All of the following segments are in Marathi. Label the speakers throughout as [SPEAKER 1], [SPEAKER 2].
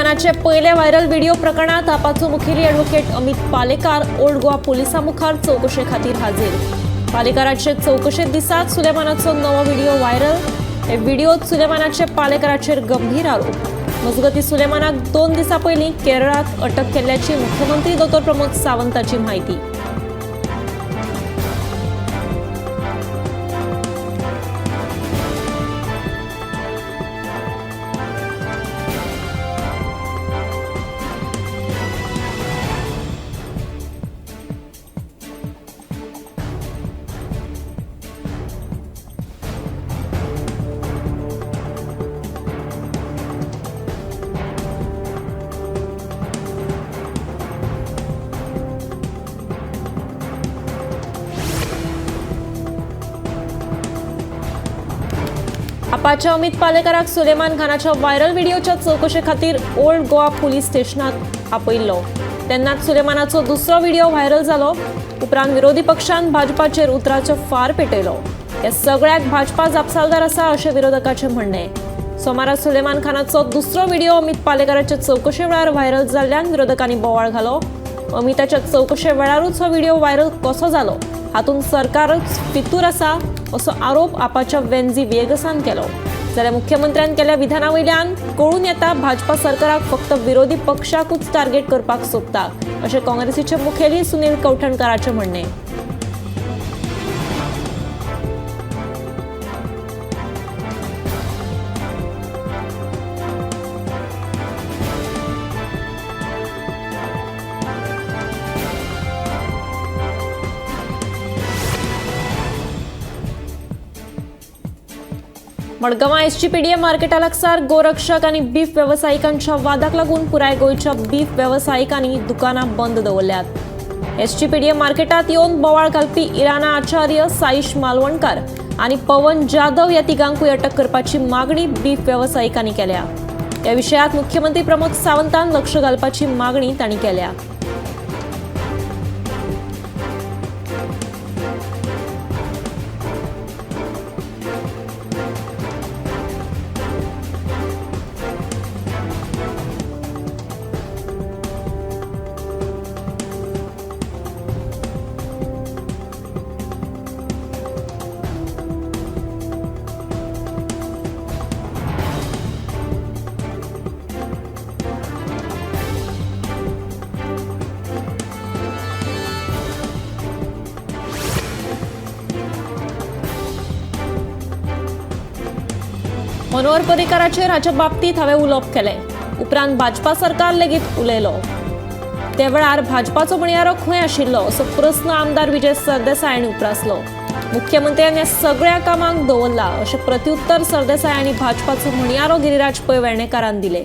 [SPEAKER 1] सुलेमानाचे पहिले व्हायरल व्हिडिओ प्रकरणात आपाचो मुखेली ॲडव्होकेट अमित पालेकार ओल्ड गोवा पोलिसां मुखार चौकशे खातीर हाजीर। पालेकाराचे चौकशे दिसात सुलेमानाचो नवो व्हिडिओ व्हायरल। हे व्हिडिओत सुलेमानाचे पालेकाराचेर गंभीर आरोप। मजगती सुलेमानाक 2 दिसां पयलीं केरळात अटक केल्ल्याची मुख्यमंत्री डॉ. प्रमोद सावंताची माहिती। आपाच्या अमित पालेकाराक सुलेमान खानाच्या व्हायरल व्हिडिओच्या चौकशे खातीर ओल्ड गोवा पुलीस स्टेशनात आपयल्लो। तेन्नाच सुलेमानाचो दुसरो व्हिडिओ व्हायरल जालो। उपरांत विरोधी पक्षान भाजपाचेर उतराचो फार पेटयलो। ह्या सगळ्याक भाजपा जापसालदार आसा अशें विरोधकाचें म्हणणें। सोमारा सुलेमान खानाचो दुसरो व्हिडिओ अमित पालेकाराचे चौकशे वेळार व्हायरल जाल्ल्यान विरोधकांनी बोवाळ घालो। अमिताच्या चौकशे वेळारूच हो व्हिडिओ व्हायरल कसो जालो हातूंत सरकारच फितूर आसा असो आरोप आपाच्या वेंजी वेगसान केलो। जाल्यार मुख्यमंत्र्यान केल्ल्या विधानावयल्यान कळून येता भाजपा सरकाराक फक्त विरोधी पक्षाकूच टार्गेट करपाक सोदता अशें काँग्रेसीचे मुखेली सुनील कौठणकाराचें म्हणणें। मडगांवां एसजीपीडीए मार्केटा लागसार गोरक्षक आनी बीफ वेवसायिकांच्या वादाक लागून पुराय गोंयच्या बीफ वेवसायिकांनी दुकानां बंद दवरल्यात। एसजीपीडीए मार्केटात येवन बोवाळ घालपी इराना आचार्य, साईश मालवणकार आनी पवन जाधव ह्या तिगांकूय अटक करपाची मागणी बीफ वेवसायिकांनी केल्या। ह्या विशयात मुख्यमंत्री प्रमोद सावंतान लक्ष घालपाची मागणी तांणी केल्या। मनोहर पर्रीकाराचेर हाच्या बाबतींत हांवें उलोवप केलें। उपरांत भाजपा सरकार लेगीत उलयलो। ते वेळार भाजपाचो म्हणयारो खंय आशिल्लो असो प्रस्न आमदार विजय सरदेसाय हांणी उपरासलो। मुख्यमंत्र्यान ह्या सगळ्या कामांक दवरला अशें प्रत्युत्तर सरदेसाय हांणी भाजपाचो म्हणयारो गिरिराज पै वेर्णेकारान दिलें।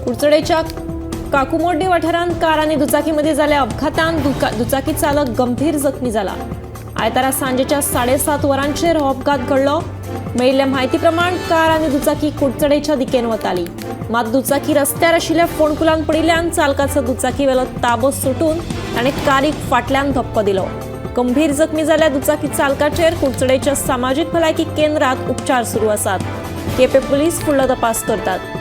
[SPEAKER 1] कुडचडेच्या काकुमोड्डी वाठारांत कार आनी दुचाकीमध्ये जाल्ल्या अपघातांत दुचाकी चालक गंभीर जखमी जाला। आयतारा सांजेच्या 7:30 वरांचेर हो अपघात घडलो। मेळिल्ल्या म्हायती प्रमाण कार आनी दुचाकी कुडचडेच्या दिकेन वताली। मात दुचाकी रस्त्यार आशिल्ल्या फोंडकुलान पडिल्ल्यान चालकाचो दुचाकीवेलो ताबो सुटून ताणें कारीक फाटल्यान धक्को दिलो। गंभीर जखमी जाल्ल्या दुचाकी चालकाचेर कुडचडेच्या सामाजीक भलायकी केंद्रात उपचार सुरू आसात। केपें पुलीस फुडलो तपास करतात।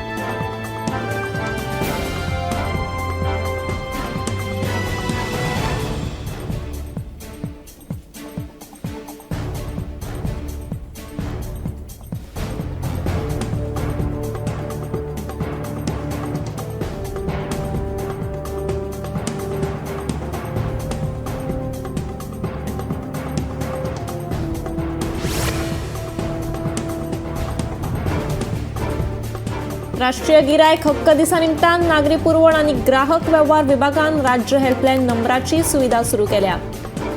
[SPEAKER 1] राष्ट्रीय गिरायक हक्क दिसा निमतान नागरी पुरवण आणि ग्राहक व्यवहार विभागान राज्य हेल्पलायन नंबराची सुविधा सुरू केल्या.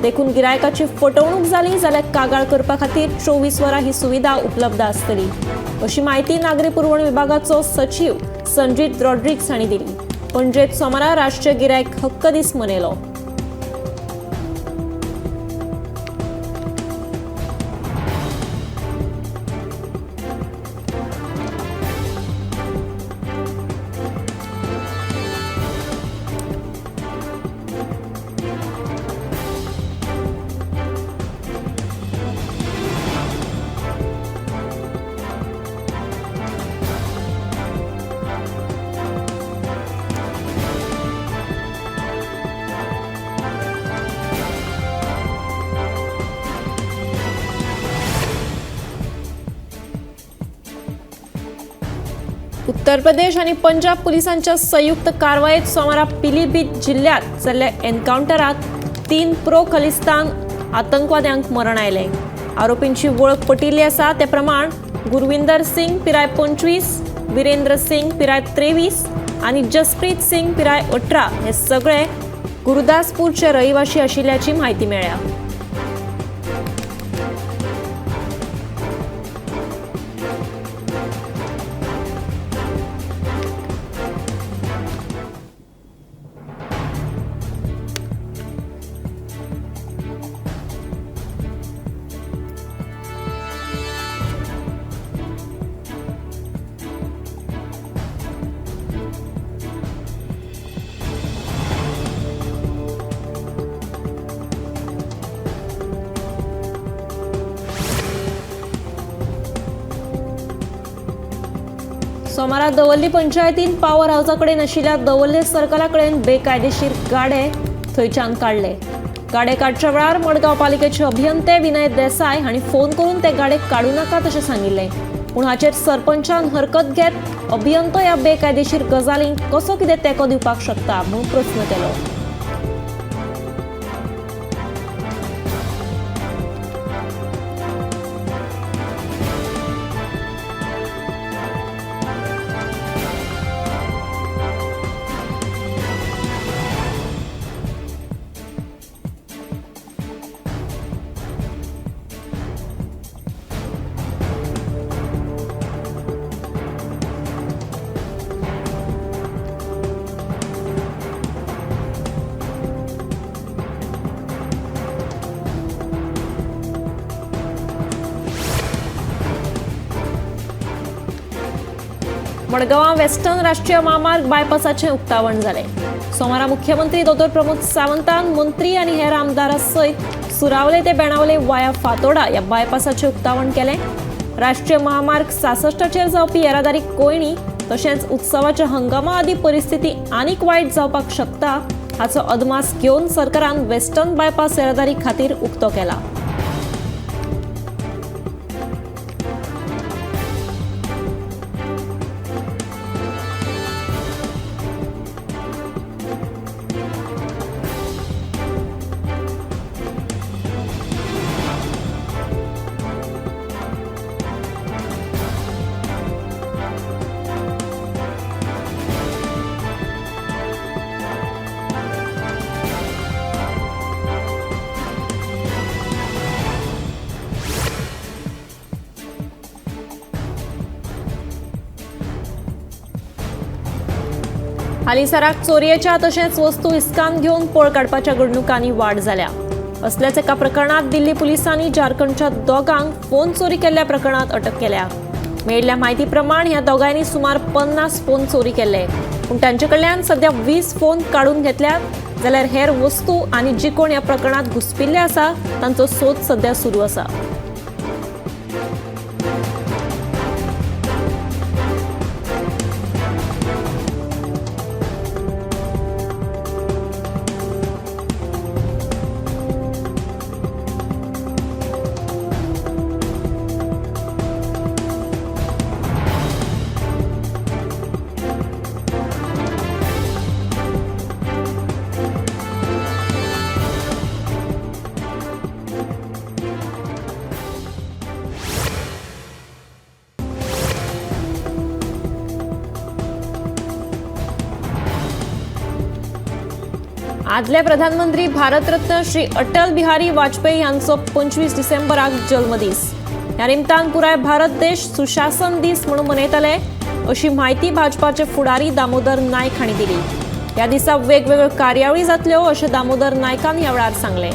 [SPEAKER 1] देखून गिरायकाची फटवणूक जाली जाल्यार कागाळ करपा खातीर 24 वरां ही सुविधा उपलब्ध आसतली, अशी माहिती नागरी पुरवण विभागाचो सचिव संजीत रॉड्रिग्स हांणी दिली. पणजेत सोमारा राष्ट्रीय गिरायक हक्क दीस मनयलो. उत्तर प्रदेश आणि पंजाब पोलिसांच्या संयुक्त कारवायेत सोमारा पिलीभीत जिल्ह्यात जाल्ल्या एन्काउंटरात 3 प्रो खलिस्तान आतंकवाद्यांक मरण आयले. आरोपींची वळख पटिल्ली आसा ते प्रमाण गुरविंदर सिंग पिराय 25, वीरेंद्र सिंग पिराय 23 आणि जसप्रीत सिंग पिराय 18 हे सगळे गुरुदासपूरचे रहिवाशी आशिल्ल्याची माहिती मेळ्ळ्या. सोमारा दवल्ली पंचायतीन पॉवर हाऊसा कडेन आशिल्ल्या दवल्ले सर्कला कडेन बेकायदेशीर गाडे थंयच्यान काडले. गाडे काडच्या वेळार मडगांव पालिकेचे अभियंते विनय देसाय हांणी फोन करून ते गाडे काडू नाकात अशें सांगिल्लें. पूण हाचेर सरपंचान हरकत घेत अभियंतो ह्या बेकायदेशीर गजालींक कसो कितें तेंको दिवपाक शकता म्हूण प्रस्न केलो. मडगांव वेस्टर्न राष्ट्रीय महामार्ग बायपासाचे उक्तावण जाले. सोमारा मुख्यमंत्री डॉ. प्रमोद सावंतान मंत्री आणि हेर आमदारां सयत सुरावले ते बेणावले वाया फातोडा ह्या बायपासाचे उक्तावण केले. राष्ट्रीय महामार्ग 66चेर जावपी येरादारी कोयणी तशेंच उत्सवाच्या हंगामा आदी परिस्थिती आनीक वायट जावपाक शकता हाचो अदमास घेवन सरकारान वेस्टर्न बायपास येरादारी खातीर उक्तो केला. हालीसराक चोरयेच्या तशेंच वस्तू हिसकावन घेवन पळ काडपाच्या घडणुकांनी वाड जाल्या. असल्याच एका प्रकरणात दिल्ली पुलिसांनी झारखंडच्या दोगांक फोन चोरी केल्ल्या प्रकरणात अटक केल्या. मेळिल्ल्या म्हायती प्रमाण ह्या दोगांनी सुमार 50 फोन चोरी केले. पूण तांचे कडल्यान सध्या 20 फोन काडून घेतल्यात जाल्यार हेर वस्तू आनी जी कोण ह्या प्रकरणात घुसपिल्ले आसा तांचो सोद सध्या सुरू आसा. आदले प्रधानमंत्री भारतरत्न श्री अटल बिहारी वाजपेयी यांचो 25 डिसेंबराक जल्मदीस. ह्या निमतान पुराय भारत देश सुशासन दीस म्हणून मनयतले अशी माहिती भाजपाचे फुडारी दामोदर नायक हांणी दिली. ह्या दिसा वेगवेगळ्यो कार्यावळी जातल्यो अशें दामोदर नायकान ह्या वेळार सांगलें.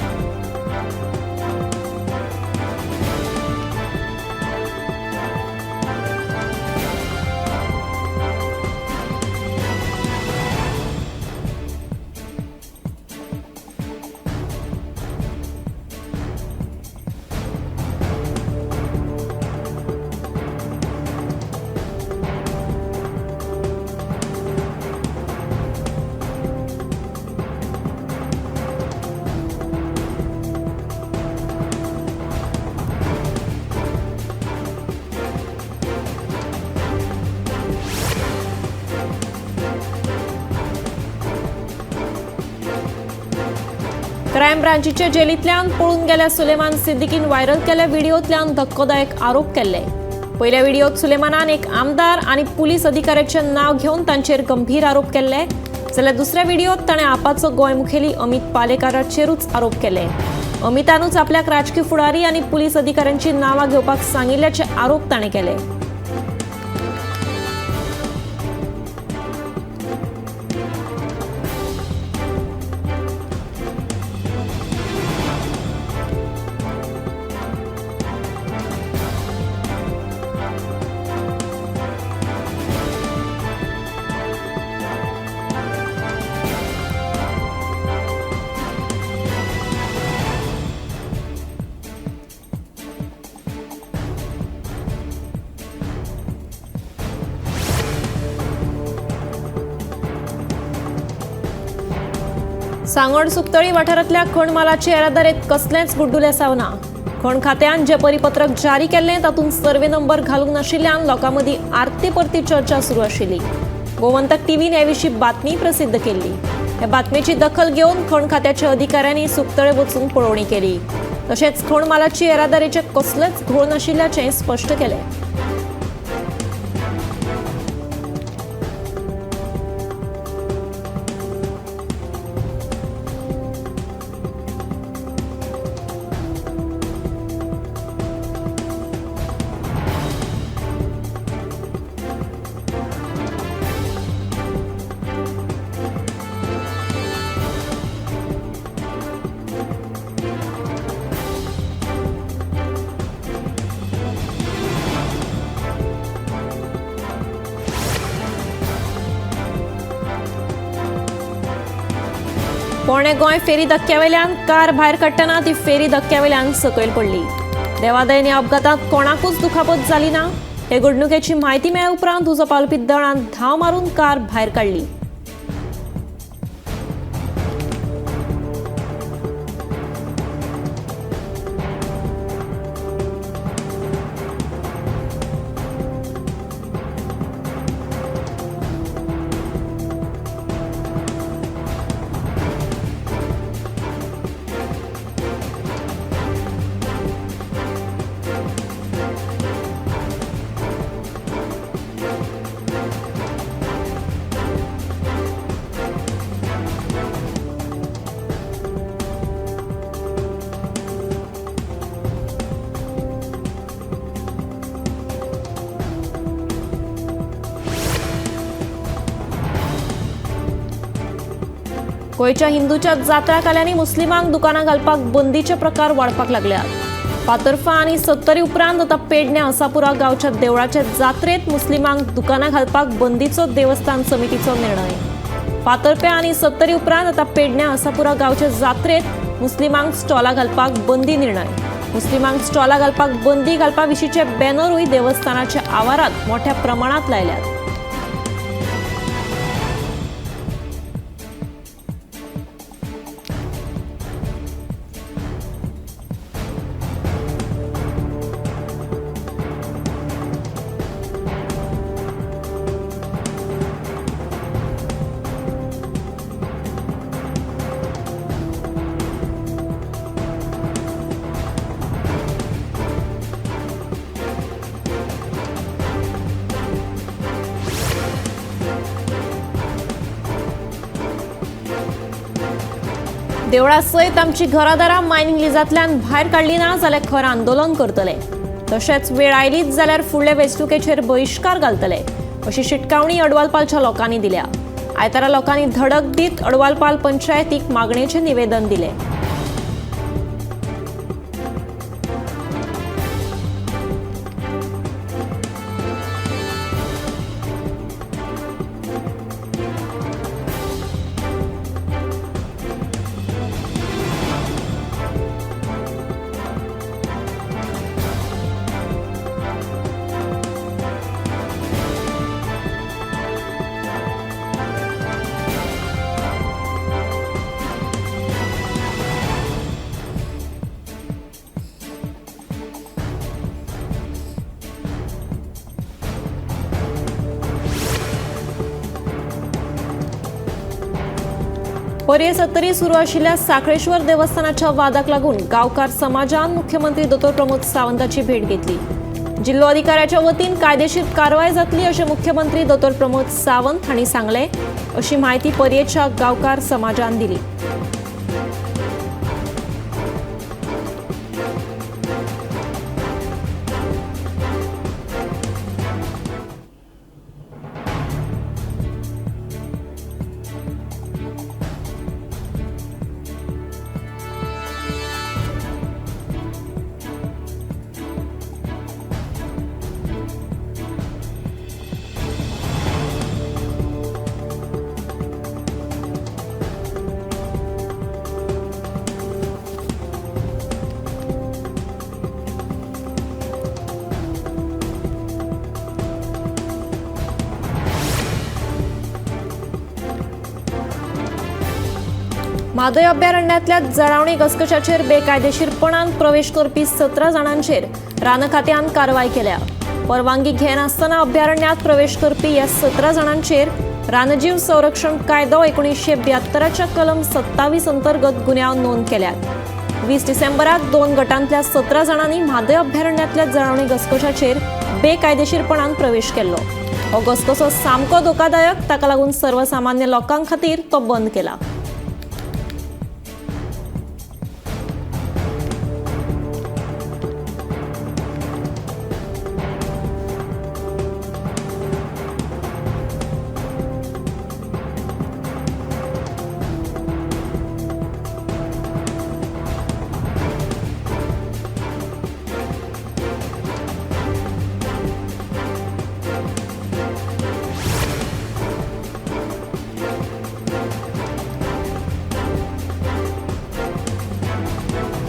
[SPEAKER 1] क्रायम ब्रांचीचे जेलींतल्यान पळून गेल्या सुलेमान सिद्दीकीन व्हायरल केल्या व्हिडिओंतल्यान धक्कोदायक आरोप केले. पयल्या व्हिडिओत सुलेमानान एक आमदार आनी पुलीस अधिकाऱ्याचें नाव घेवन तांचेर गंभीर आरोप केले, जाल्यार दुसऱ्या व्हिडिओत ताणें आपाचो गोंय मुखेली अमित पालेकाराचेरूच आरोप केले. अमितानूच आपल्याक राजकीय फुडारी आनी पुलीस अधिकाऱ्यांची नांवां घेवपाक सांगिल्ल्याचे आरोप ताणें केले. सांगोड सुक्तळी वाठारांतल्या खण मालाचे येरादारेत कसलेंच गुड्डुलेसांव ना. खण खात्यान जे परिपत्रक जारी केल्लें तातूंत सर्वे नंबर घालूंक नाशिल्ल्यान लोकां मदीं आरती परती चर्चा सुरू आशिल्ली. गोमंतक टीव्हीन हे विशीं बातमी प्रसिद्ध केल्ली. हे बातमेची दखल घेवन खण खात्याच्या अधिकाऱ्यांनी सुक्तळे वचून पळोवणी केली. तशेंच खण मालाची येरादारीचे कसलेच घोळ नाशिल्ल्याचें स्पश्ट केलें. पोरणे गोंय फेरी धक्क्यावेल्यान कार भायर काडटना ती फेरी धक्क्यावेल्यान सकयल पडली. देवादयेन ह्या अपघातांत कोणाकूच दुखापत जाली ना. हे घडणुकेची म्हायती मेळ्ळे उपरांत उजो पावलपी दळान धांव मारून कार भायर काडली. गोंयच्या हिंदूच्या जात्रा काल्यांनी मुस्लिमांक दुकानां घालपाक बंदीचे प्रकार वाडपाक लागल्यात. फातर्फा आनी 70 उपरांत आतां पेडण्या असापुरा गांवच्या देवळाचे जात्रेत मुस्लिमांक दुकानां घालपाक बंदीचो देवस्थान समितीचो निर्णय. फातर्पे आनी 70 उपरांत आतां पेडण्या असापुरा गांवचे जात्रेत मुस्लिमांक स्टॉलां घालपाक बंदी निर्णय. मुस्लिमांक स्टॉलां घालपाक बंदी घालपा विशींचे बॅनरूय देवस्थानाच्या आवारांत मोठ्या प्रमाणात लायल्यात. देवळा सयत आमची घरादारां मायनिंग लिजांतल्यान भायर काडली ना जाल्यार खर आंदोलन करतले। तशेंच वेळ आयलीच जाल्यार फुडले वेंचणुकेचेर बहिष्कार घालतले अशी शिटकावणी अडवालपालच्या लोकांनी दिल्या। आयतारा लोकांनी धडक दीत अडवालपाल पंचायतीक मागणेचें निवेदन दिलें। पर्ये सत्तरी सुरू आशिल्ल्या साखळेश्वर देवस्थानाच्या वादाक लागून गांवकार समाजान मुख्यमंत्री दोतोर प्रमोद सावंताची भेट घेतली। जिल्लो अधिकाऱ्याच्या वतीन कायदेशीर कारवाय जातली अशें मुख्यमंत्री दोतोर प्रमोद सावंत हांणी सांगले अशी माहिती पर्येच्या गांवकार समाजान दिली। म्हादय अभयारण्यातल्या जळावणी घसघशाचेर बेकायदेशीरपणान प्रवेश करपी 17 जाणांचेर रान खात्यान कारवाय केल्या। परवानगी घेनासतना अभयारण्यात प्रवेश करपी ह्या 17 जाणांचेर रानजीव संरक्षण कायदो 1972च्या कलम 27 अंतर्गत गुन्यांव नोंद केल्यात। 20 डिसेंबराक 2 गटांतल्या 17 जाणांनी म्हादय अभयारण्यातल्या जळावणी घसघशाचेर बेकायदेशीरपणान प्रवेश केल्लो। हो घसघसो सामको धोकादायक, ताका लागून सर्वसामान्य लोकांक खातीर तो बंद केला।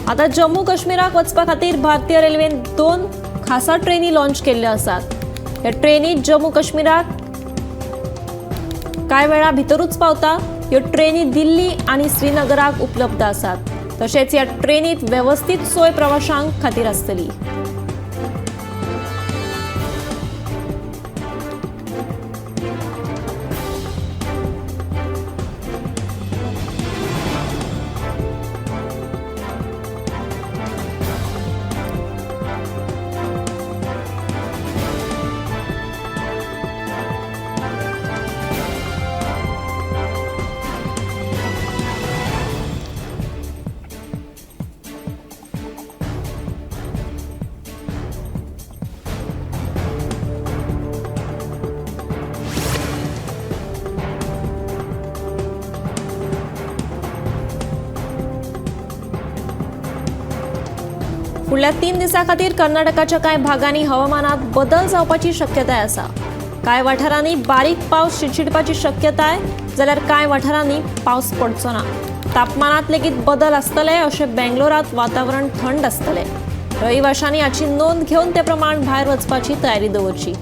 [SPEAKER 1] आता जम्मू काश्मीराक वचपा खातीर भारतीय रेल्वेन 2 खासा ट्रेनी लॉन्च केल्ल्यो आसात। ह्या ट्रेनी जम्मू काश्मीराक कांय वेळा भितरूच पावता। ह्यो ट्रेनी दिल्ली आनी श्रीनगराक उपलब्ध आसात। तशेंच ह्या ट्रेनीत वेवस्थीत सोय प्रवाशांक खातीर आसतली। फुडल्या 3 दिसां खातीर कर्नाटकाच्या कांय भागांनी हवामानात बदल जावपाची शक्यताय आसा। कांय वाठारांनी बारीक पावस शिडशिडपाची शक्यताय, जाल्यार कांय वाठारांनी पावस पडचो ना। तापमानात लेगीत बदल आसतले अशें बेंगलोरात वातावरण थंड आसतलें। रहिवाशांनी हाची नोंद घेवन ते प्रमाण भायर वचपाची तयारी दवरची।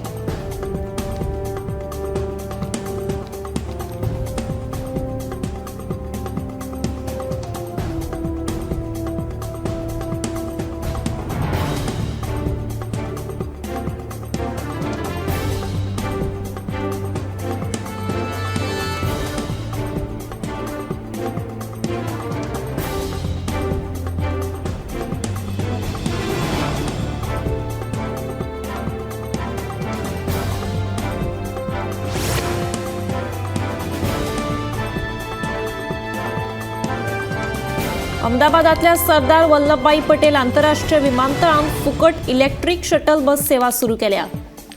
[SPEAKER 1] अहमदाबादातल्या सरदार वल्लभभाई पटेल आंतरराष्ट्रीय विमानतळान फुकट इलेक्ट्रिक शटल बस सेवा सुरू केल्या।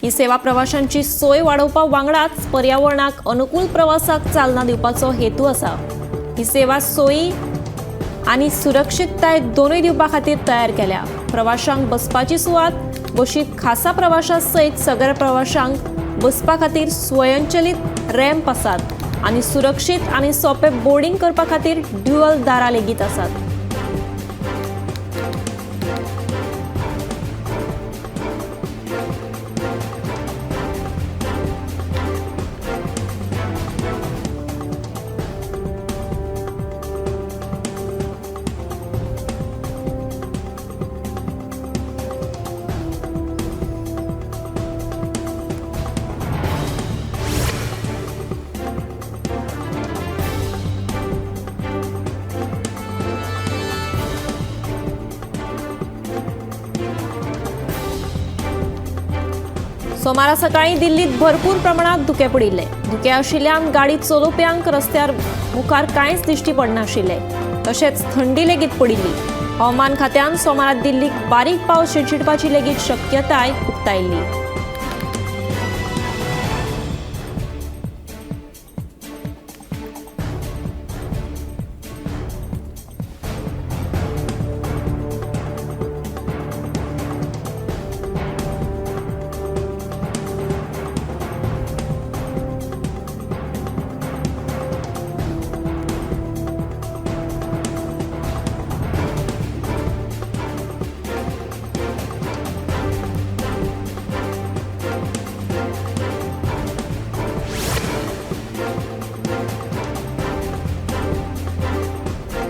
[SPEAKER 1] ही सेवा प्रवाशांची सोय वाडोवपा वांगडाच पर्यावरणाक अनुकूल प्रवासाक चालना दिवपाचो हेतू आसा। ही सेवा सोयी आणि सुरक्षितताय दोनूय दिवपा खातीर तयार केल्या। प्रवाशांक बसपाची सुवात बशीत खासा प्रवाशा सयत सगळ्या प्रवाशांक बसपा खातीर स्वयंचलित रॅम्प आसात आणि सुरक्षित आणि सोपे बोर्डिंग करपा खातीर ड्युअल दारां लेगीत आसात। सोमारा सकाळी दिल्लीत भरपूर प्रमाणात धुके पडिल्ले। धुके आशिल्ल्यान गाडी चलोवप्यांक रस्त्यार मुखार कांयच दिश्टी पडनाशिल्ले। तशेंच थंडी लेगीत पडिल्ली। हवामान खात्यान सोमारा दिल्लीक बारीक पावस शिडशिडपाची लेगीत शक्यताय उक्तायिल्ली।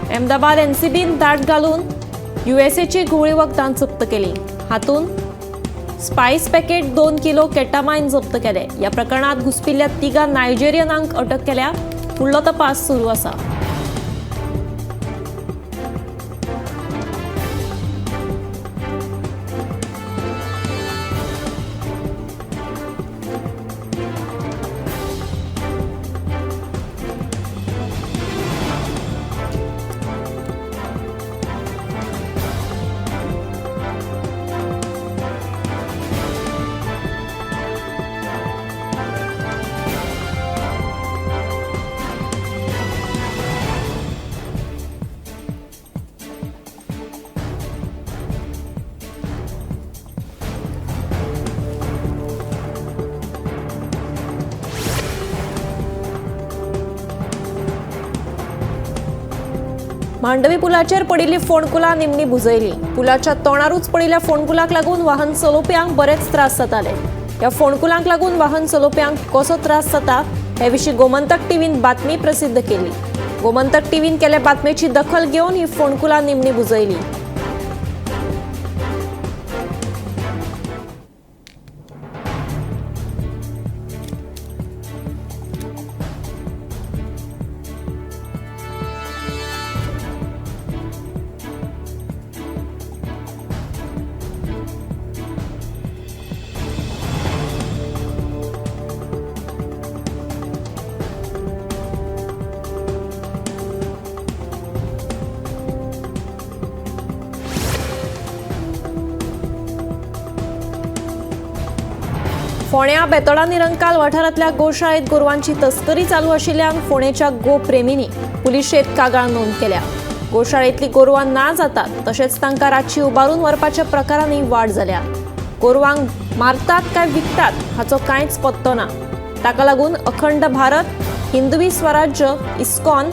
[SPEAKER 1] अहमदाबाद एनसीबीन दाट घालून यूएसएची घुवळी वखदां जप्त केली। हातून स्पाइस पॅकेट 2 किलो केटामाइन जप्त केले। या प्रकरणात घुसपिल्ल्या 3 नायजेरियनांक अटक केल्या। फुडलो तपास सुरू आसा। मांडवी पुलाचेर पडिल्ली फोंडकुलां निमणी बुजयली। पुलाच्या तोंडारूच पडिल्ल्या फोंडकुलाक लागून वाहन चलोवप्यांक बरेच त्रास जाताले। या फोंडकुलांक लागून वाहन चलोवप्यांक कसो त्रास जाता हे विशीं गोमंतक टीव्हीन बातमी प्रसिद्ध केली। गोमंतक टीव्हीन केले बातमेची दखल घेवन ही फोंडकुलां निमणी बुजयली। फोंड्या बेतोडा निरंकाल वाठारांतल्या गोशाळेत गोरवांची तस्करी चालू आशिल्ल्यान फोंडेच्या गोप्रेमींनी पुलिशेत कागाळ नोंद केल्या। गोशाळेंतली गोरवां ना जातात तशेंच तांकां रातची उबारून व्हरपाच्या प्रकारांनी वाड जाल्या। गोरवांक मारतात काय विकतात हाचो कांयच पत्तो ना। ताका लागून अखंड भारत, हिंदवी स्वराज्य, इस्कॉन,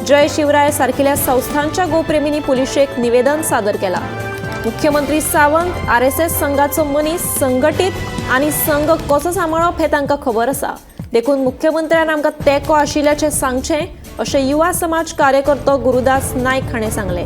[SPEAKER 1] जय शिवराय सारकिल्या संस्थांच्या गोप्रेमींनी पुलिशेक निवेदन सादर केला। मुख्यमंत्री सावंत आरएसएस संघाचो मनीस संघटीत आणि संघ कसो सांबाळप हे तांकां खबर आसा। देखून मुख्यमंत्र्यान आमकां तेंको आशिल्ल्याचें सांगचें अशें युवा समाज कार्यकर्तो गुरुदास नायक हाणें सांगलें।